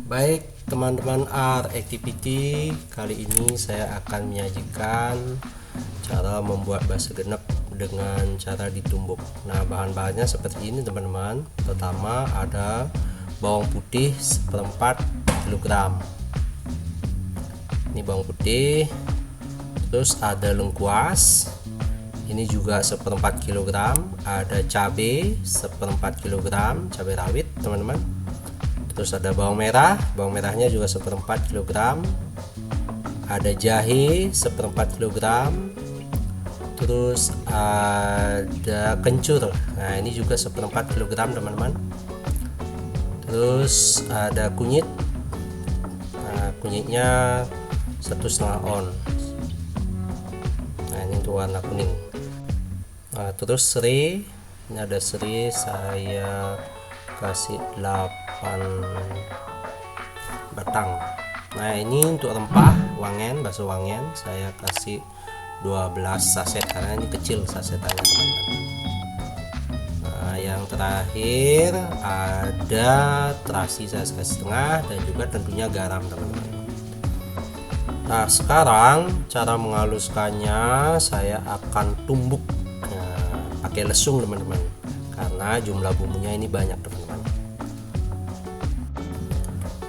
Baik teman-teman art activity, kali ini saya akan menyajikan cara membuat bakso genep dengan cara ditumbuk. Nah, bahan-bahannya seperti ini teman-teman. Pertama ada bawang putih seperempat kilogram, ini bawang putih. Terus ada lengkuas, ini juga seperempat kilogram. Ada cabai seperempat kilogram, cabai rawit teman-teman. Terus ada bawang merah, bawang merahnya juga seperempat kilogram. Ada jahe seperempat kilogram. Terus ada kencur, nah ini juga seperempat kilogram teman-teman. Terus ada kunyit, nah kunyitnya 1,5 on. Nah ini untuk warna kuning. Nah, terus serai, ini ada serai, saya kasih 8 batang. Nah ini untuk rempah wangen, bakso wangen, saya kasih 12 saset karena ini kecil sasetannya teman-teman. Nah yang terakhir ada terasi, saya kasih setengah, dan juga tentunya garam teman-teman. Nah sekarang cara menghaluskannya saya akan tumbuk pakai lesung teman-teman, karena jumlah bumbunya ini banyak teman-teman.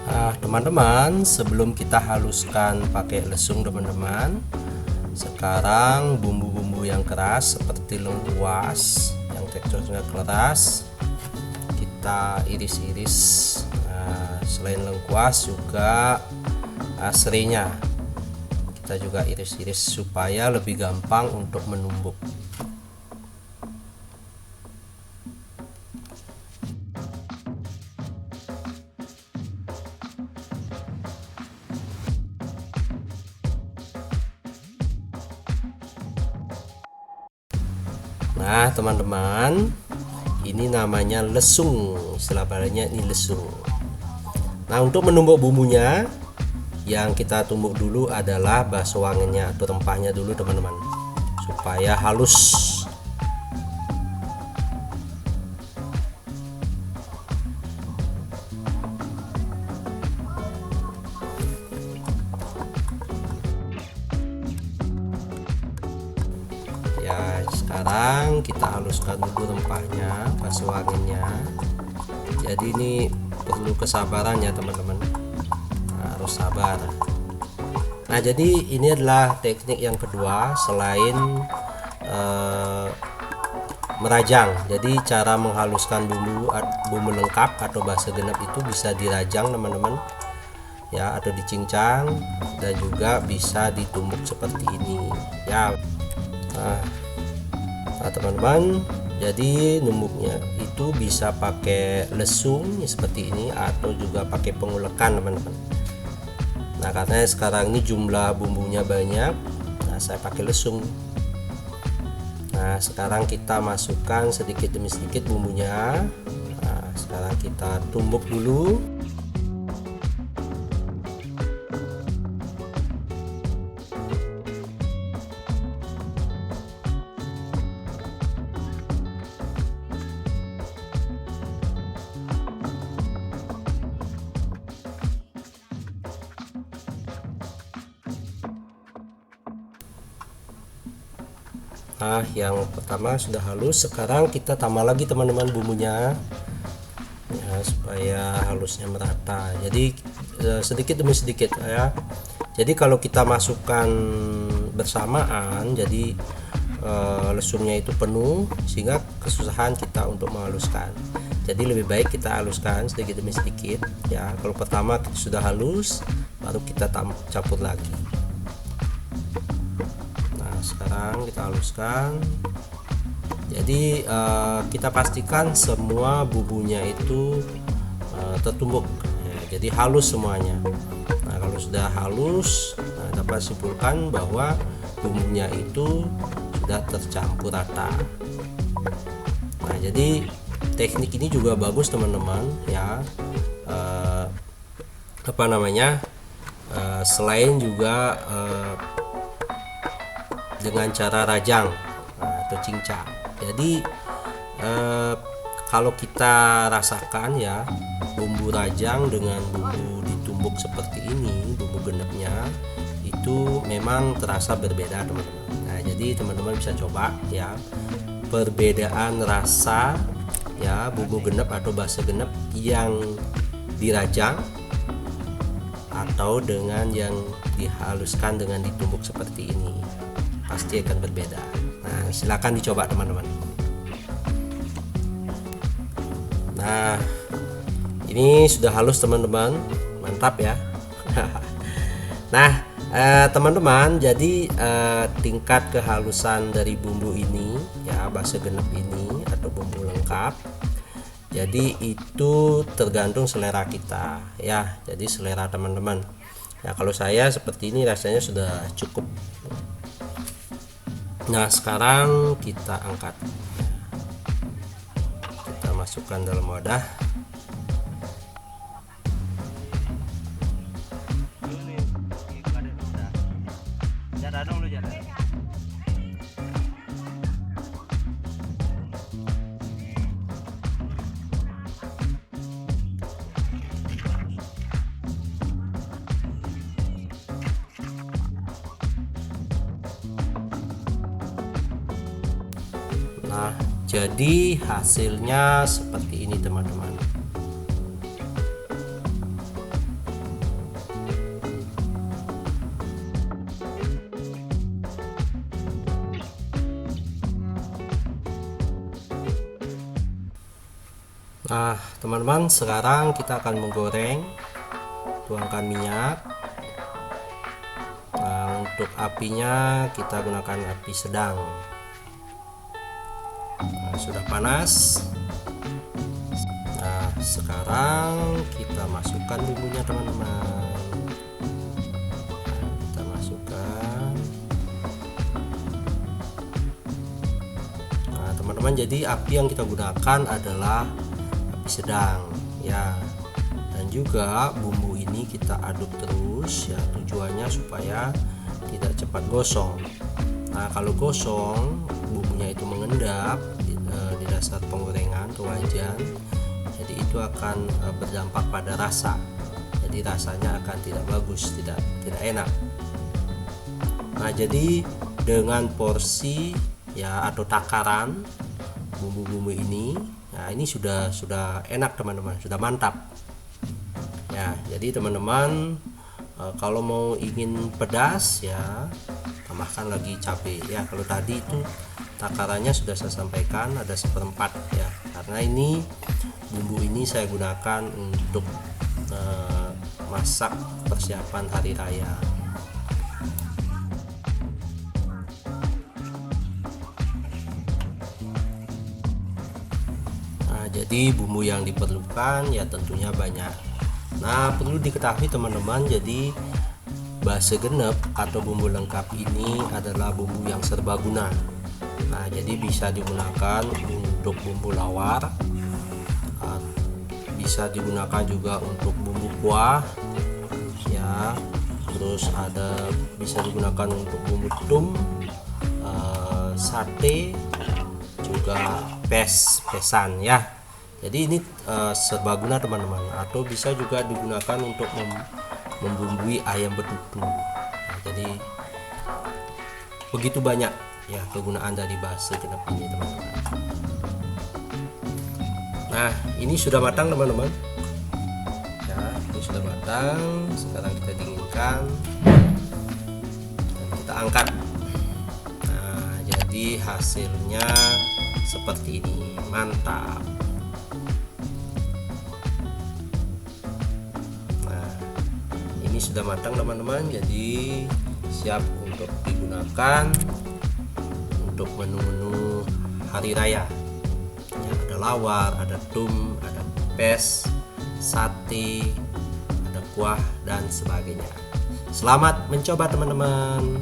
Nah teman-teman, sebelum kita haluskan pakai lesung teman-teman, sekarang bumbu-bumbu yang keras seperti lengkuas yang teksturnya keras kita iris-iris. Nah, selain lengkuas juga serainya kita juga iris-iris supaya lebih gampang untuk menumbuk. Nah teman-teman, ini namanya lesung, istilah bahannya ini lesung. Nah untuk menumbuk bumbunya, yang kita tumbuk dulu adalah bakso wangennya atau rempahnya dulu teman-teman, supaya halus. Ya sekarang kita haluskan dulu rempahnya, bakso wangennya. Jadi ini perlu kesabaran ya teman-teman, harus sabar. Nah jadi ini adalah teknik yang kedua selain merajang. Jadi cara menghaluskan bumbu lengkap atau bakso genep itu bisa dirajang teman-teman ya, atau dicincang, dan juga bisa ditumbuk seperti ini ya. Nah teman-teman, jadi numbuknya itu bisa pakai lesung seperti ini atau juga pakai pengulekan teman-teman. Nah karena sekarang ini jumlah bumbunya banyak, nah saya pakai lesung. Nah sekarang kita masukkan sedikit demi sedikit bumbunya. Nah sekarang kita tumbuk dulu. Nah yang pertama sudah halus, sekarang kita tambah lagi teman-teman bumbunya ya, supaya halusnya merata. Jadi sedikit demi sedikit ya. Jadi kalau kita masukkan bersamaan, jadi lesungnya itu penuh sehingga kesusahan kita untuk menghaluskan. Jadi lebih baik kita haluskan sedikit demi sedikit ya. Kalau pertama kita sudah halus, baru kita campur lagi. Sekarang kita haluskan. Jadi kita pastikan semua bumbunya itu tertumbuk ya, jadi halus semuanya. Nah kalau sudah halus, dapat simpulkan bahwa bumbunya itu sudah tercampur rata. Nah jadi teknik ini juga bagus teman-teman ya, selain juga dengan cara rajang atau cincang. Jadi kalau kita rasakan ya, bumbu rajang dengan bumbu ditumbuk seperti ini, bumbu genepnya itu memang terasa berbeda teman-teman. Nah jadi teman-teman bisa coba ya perbedaan rasa ya bumbu genep atau base genep yang dirajang atau dengan yang dihaluskan dengan ditumbuk seperti ini, pasti akan berbeda. Nah silakan dicoba teman-teman. Nah ini sudah halus teman-teman, mantap ya. Nah teman-teman, jadi tingkat kehalusan dari bumbu ini ya base genep ini atau bumbu lengkap, jadi itu tergantung selera kita ya. Jadi selera teman-teman ya, kalau saya seperti ini rasanya sudah cukup. Nah sekarang kita angkat, kita masukkan dalam wadah. Nah, jadi hasilnya seperti ini teman-teman. Nah, teman-teman, sekarang kita akan menggoreng. Tuangkan minyak. Nah, untuk apinya kita gunakan api sedang. Nah, sudah panas. Nah sekarang kita masukkan bumbunya teman-teman. Nah, kita masukkan. Nah teman-teman, jadi api yang kita gunakan adalah api sedang ya, dan juga bumbu ini kita aduk terus ya, tujuannya supaya tidak cepat gosong. Nah kalau gosong bumbunya itu mengendap di dasar penggorengan atau wajan, jadi itu akan berdampak pada rasa, jadi rasanya akan tidak bagus, tidak enak. Nah jadi dengan porsi ya atau takaran bumbu-bumbu ini, nah ini sudah enak teman-teman, sudah mantap ya. Jadi teman-teman kalau mau ingin pedas ya tambahkan lagi cabai ya. Kalau tadi itu takarannya sudah saya sampaikan, ada 1/4 ya, karena ini bumbu ini saya gunakan untuk masak persiapan hari raya. Nah jadi bumbu yang diperlukan ya tentunya banyak. Nah perlu diketahui teman-teman, jadi base genep atau bumbu lengkap ini adalah bumbu yang serbaguna. Nah jadi bisa digunakan untuk bumbu lawar, bisa digunakan juga untuk bumbu kuah ya, terus bisa digunakan untuk bumbu tum, sate, juga pesan ya. Jadi ini serbaguna teman-teman, atau bisa juga digunakan untuk membumbui ayam betutu. Nah, jadi begitu banyak ya kegunaan dari base genep ini teman-teman. Nah ini sudah matang teman-teman ya, ini sudah matang. Sekarang kita dinginkan dan kita angkat. Nah jadi hasilnya seperti ini, mantap. Nah ini sudah matang teman-teman, jadi siap untuk digunakan untuk menu-menu hari raya ya. Ada lawar, ada tum, ada pes, sate, ada kuah dan sebagainya. Selamat mencoba teman-teman.